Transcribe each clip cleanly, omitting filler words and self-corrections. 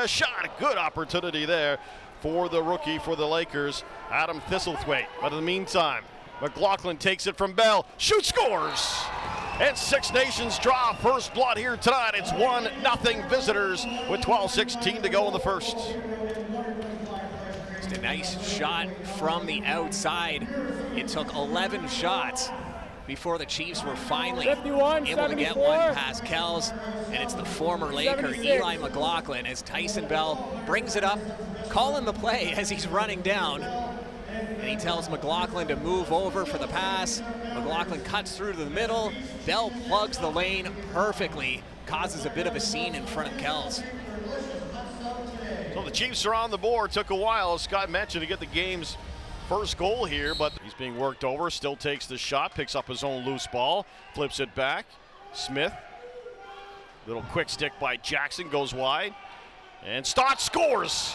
A shot, a good opportunity there for the rookie for the Lakers, Adam Thistlethwaite. But in the meantime, McLaughlin takes it from Bell, shoots, scores! And Six Nations draw first blood here tonight. It's 1-0 visitors with 12:16 to go in the first. Just a nice shot from the outside. It took 11 shots before the Chiefs were finally able to get one past Kells, and it's the former Laker, Eli McLaughlin, as Tyson Bell brings it up, calling the play as he's running down. And he tells McLaughlin to move over for the pass. McLaughlin cuts through to the middle. Bell plugs the lane perfectly, causes a bit of a scene in front of Kells. So the Chiefs are on the board. Took a while, as Scott mentioned, to get the game's first goal here, but he's being worked over, still takes the shot, picks up his own loose ball, flips it back. Smith, little quick stick by Jackson, goes wide, and Stott scores!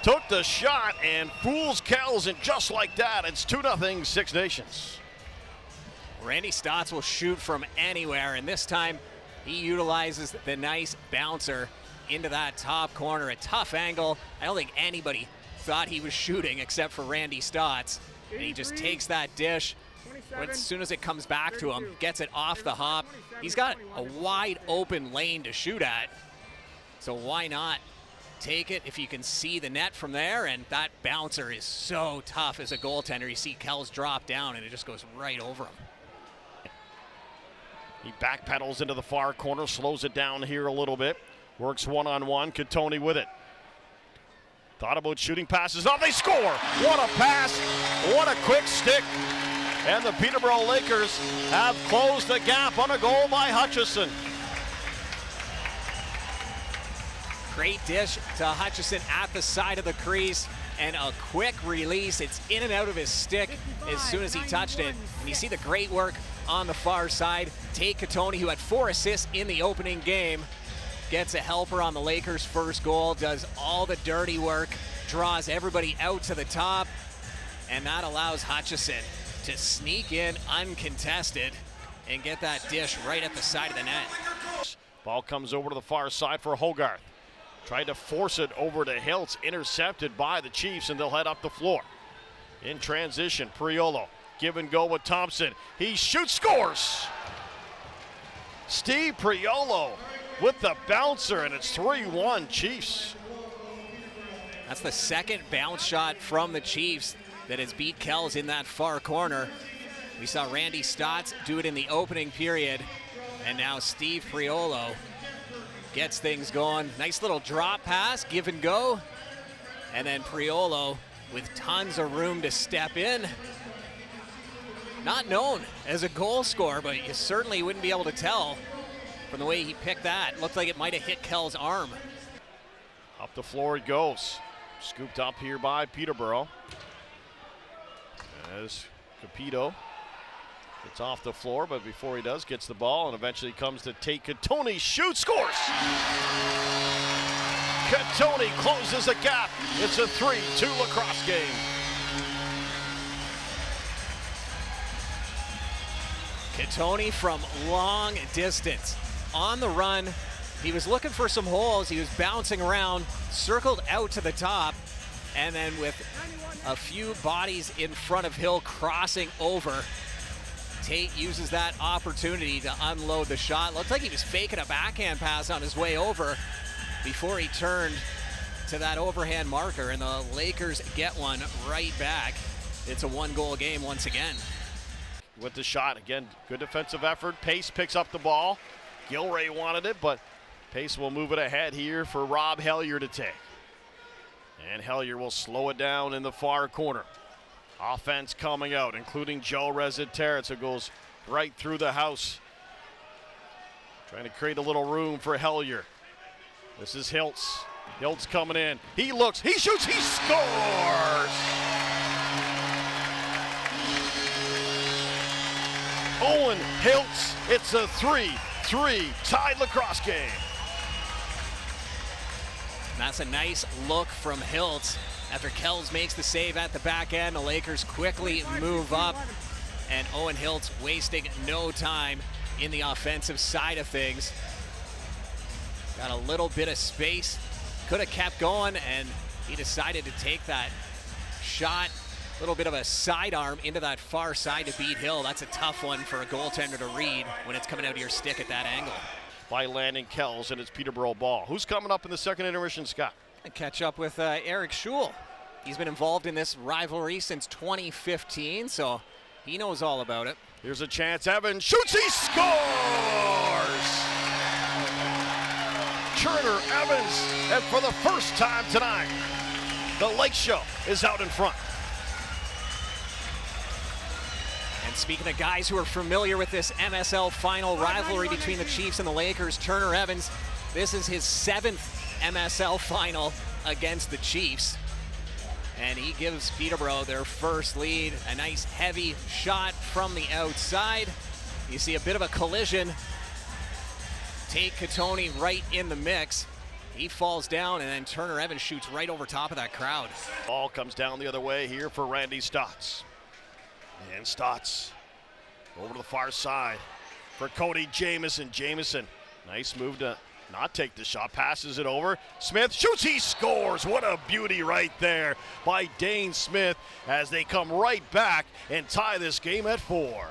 Took the shot and fools Kells, and just like that, it's 2-0 Six Nations. Randy Stotts will shoot from anywhere, and this time he utilizes the nice bouncer into that top corner. A tough angle. I don't think anybody thought he was shooting except for Randy Stotts. And he just takes that dish. As soon as it comes back to him, gets it off the hop. He's got a wide open lane to shoot at. So why not take it if you can see the net from there? And that bouncer is so tough as a goaltender. You see Kells drop down and it just goes right over him. He backpedals into the far corner, slows it down here a little bit. Works one-on-one, Katoni with it. Thought about shooting passes. Oh, they score! What a pass! What a quick stick! And the Peterborough Lakers have closed the gap on a goal by Hutchison. Great dish to Hutchison at the side of the crease, and a quick release. It's in and out of his stick as soon as he touched it. And you see the great work on the far side. Tate Katoni, who had 4 assists in the opening game, gets a helper on the Lakers' first goal, does all the dirty work, draws everybody out to the top, and that allows Hutchison to sneak in uncontested and get that dish right at the side of the net. Ball comes over to the far side for Hogarth. Tried to force it over to Hiltz, intercepted by the Chiefs, and they'll head up the floor. In transition, Priolo, give and go with Thompson. He shoots, scores! Steve Priolo with the bouncer, and it's 3-1 Chiefs. That's the second bounce shot from the Chiefs that has beat Kells in that far corner. We saw Randy Stotts do it in the opening period, and now Steve Priolo gets things going. Nice little drop pass, give and go, and then Priolo with tons of room to step in. Not known as a goal scorer, but you certainly wouldn't be able to tell from the way he picked that. Looked like it might have hit Kells' arm. Up the floor it goes. Scooped up here by Peterborough. As Capito gets off the floor, but before he does, gets the ball and eventually comes to Tate Katoni. Shoots, scores! Katoni closes the gap. It's a 3-2 lacrosse game. Katoni from long distance. On the run, he was looking for some holes. He was bouncing around, circled out to the top, and then with a few bodies in front of Hill crossing over, Tate uses that opportunity to unload the shot. Looked like he was faking a backhand pass on his way over before he turned to that overhand marker, and the Lakers get one right back. It's a 1-goal game once again. With the shot, again, good defensive effort. Pace picks up the ball. Gilray wanted it, but Pace will move it ahead here for Rob Hellier to take. And Hellier will slow it down in the far corner. Offense coming out, including Joe Resetera. It goes right through the house. Trying to create a little room for Hellier. This is Hiltz. Hiltz coming in. He looks, he shoots, he scores! Owen Hiltz, it's a 3-3 tied lacrosse game. That's a nice look from Hiltz. After Kells makes the save at the back end, the Lakers quickly move up, and Owen Hiltz wasting no time in the offensive side of things. Got a little bit of space could have kept going, and he decided to take that shot, a little bit of a sidearm into that far side to beat Hill. That's a tough one for a goaltender to read when it's coming out of your stick at that angle. By Landon Kells, and it's Peterborough ball. Who's coming up in the second intermission, Scott? And catch up with Eric Schul. He's been involved in this rivalry since 2015, so he knows all about it. Here's a chance. Evans shoots. He scores! Turner Evans, and for the first time tonight, the Lake Show is out in front. And speaking of guys who are familiar with this MSL final rivalry between the Chiefs and the Lakers, Turner Evans, this is his 7th MSL final against the Chiefs. And he gives Peterborough their first lead. A nice heavy shot from the outside. You see a bit of a collision. Tate Katoni right in the mix. He falls down, and then Turner Evans shoots right over top of that crowd. Ball comes down the other way here for Randy Stotts. And Stotts over to the far side for Cody Jamieson. Jamieson, nice move to not take the shot, passes it over. Smith shoots, he scores. What a beauty right there by Dane Smith as they come right back and tie this game at 4.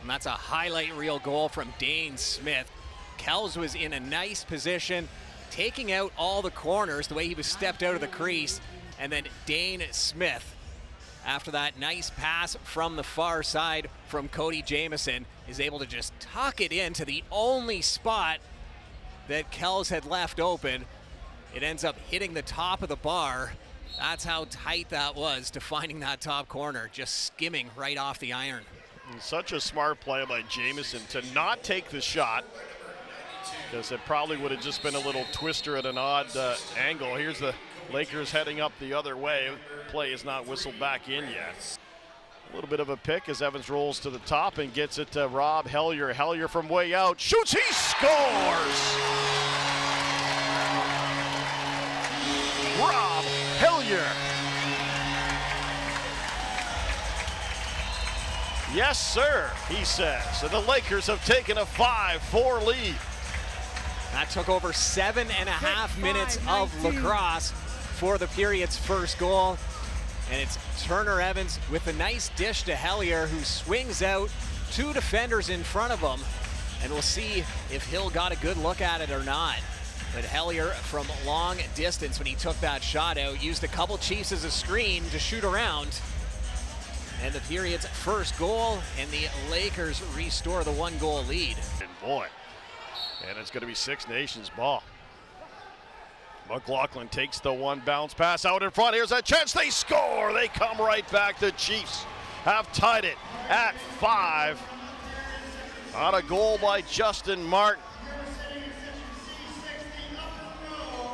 And that's a highlight reel goal from Dane Smith. Kells was in a nice position, taking out all the corners the way he was stepped out of the crease. And then Dane Smith, after that nice pass from the far side from Cody Jamieson, is able to just tuck it into the only spot that Kells had left open. It ends up hitting the top of the bar. That's how tight that was to finding that top corner, just skimming right off the iron. And such a smart play by Jamieson to not take the shot, because it probably would have just been a little twister at an odd angle. Here's the Lakers heading up the other way. Play is not whistled back in yet. A little bit of a pick as Evans rolls to the top and gets it to Rob Hellier. Hellier from way out, shoots, he scores! Rob Hellier. Yes, sir, he says. And the Lakers have taken a 5-4 lead. That took over 7.5 minutes of lacrosse for the period's first goal. And it's Turner Evans with a nice dish to Hellier, who swings out, 2 defenders in front of him. And we'll see if Hill got a good look at it or not. But Hellier from long distance, when he took that shot out, used a couple Chiefs as a screen to shoot around. And the period's first goal, and the Lakers restore the 1-goal lead. And boy, and it's going to be Six Nations ball. McLaughlin takes the one bounce pass out in front. Here's a chance. They score. They come right back. The Chiefs have tied it at 5 on a goal by Justin Martin.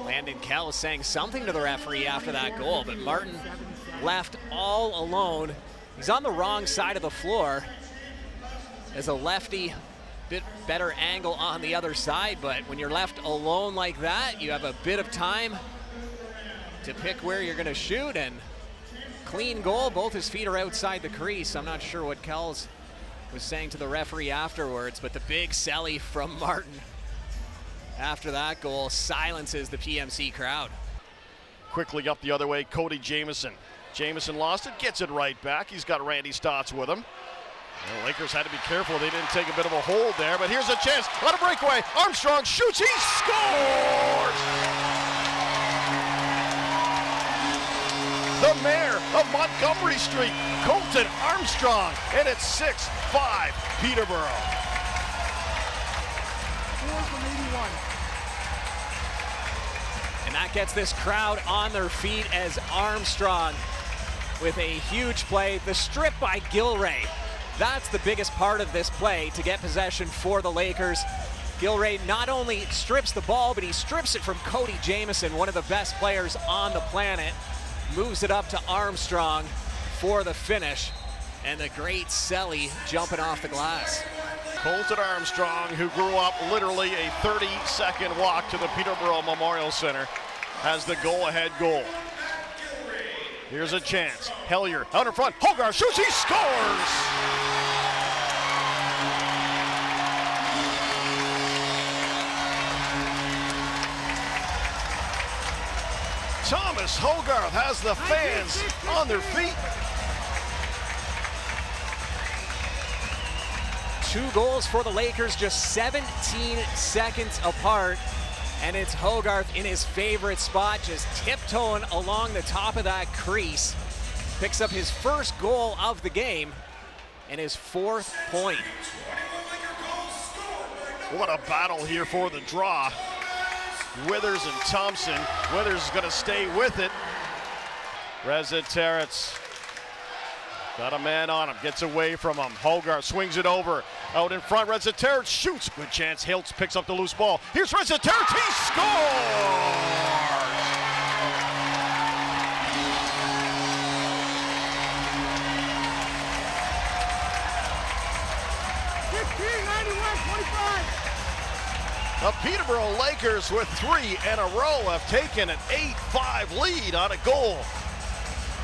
Landon Kells saying something to the referee after that goal, but Martin left all alone. He's on the wrong side of the floor as a lefty. Bit better angle on the other side, but when you're left alone like that, you have a bit of time to pick where you're going to shoot, and clean goal. Both his feet are outside the crease. I'm not sure what Kells was saying to the referee afterwards, but the big celly from Martin after that goal silences the PMC crowd. Quickly up the other way, Cody Jamieson. Jamieson lost it, gets it right back. He's got Randy Stotts with him. The Lakers had to be careful. They didn't take a bit of a hold there, but here's a chance. On a breakaway, Armstrong shoots, he scores! The mayor of Montgomery Street, Colton Armstrong, and it's 6-5 Peterborough. 4 from 81. And that gets this crowd on their feet as Armstrong with a huge play. The strip by Gilray. That's the biggest part of this play to get possession for the Lakers. Gilray not only strips the ball, but he strips it from Cody Jamieson, one of the best players on the planet. Moves it up to Armstrong for the finish. And the great Selly jumping off the glass. Colton Armstrong, who grew up literally a 30-second walk to the Peterborough Memorial Center, has the go-ahead goal. Here's a chance. Hellier out in front. Hogarth shoots, he scores! Thomas Hogarth has the fans on their feet. 2 goals for the Lakers, just 17 seconds apart. And it's Hogarth in his favorite spot, just tiptoeing along the top of that crease. Picks up his first goal of the game and his 4th point. What a battle here for the draw. Withers and Thompson. Withers is going to stay with it. Reza Terrence got a man on him, gets away from him. Hogarth swings it over. Out in front, Reza Terrence shoots. Good chance. Hiltz picks up the loose ball. Here's Reza Terrence. He scores! The Peterborough Lakers with 3 in a row have taken an 8-5 lead on a goal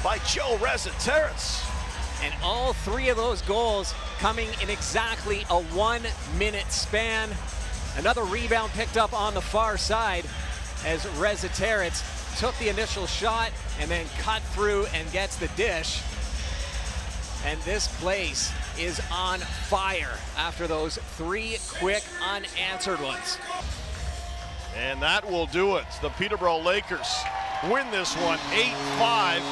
by Joe Reza Terrence. And all 3 of those goals coming in exactly a 1-minute span. Another rebound picked up on the far side as Reza Terrence took the initial shot and then cut through and gets the dish. And this place is on fire after those 3 quick unanswered ones. And that will do it. The Peterborough Lakers win this one 8-5.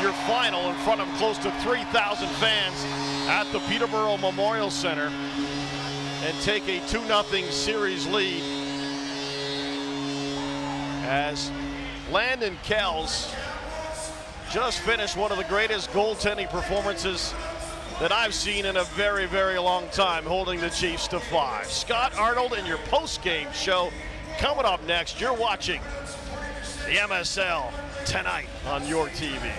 Your final in front of close to 3,000 fans at the Peterborough Memorial Center and take a 2-0 series lead as Landon Kells just finished one of the greatest goaltending performances that I've seen in a very, very long time, holding the Chiefs to 5. Scott Arnold in your post-game show coming up next. You're watching the MSL tonight on your TV.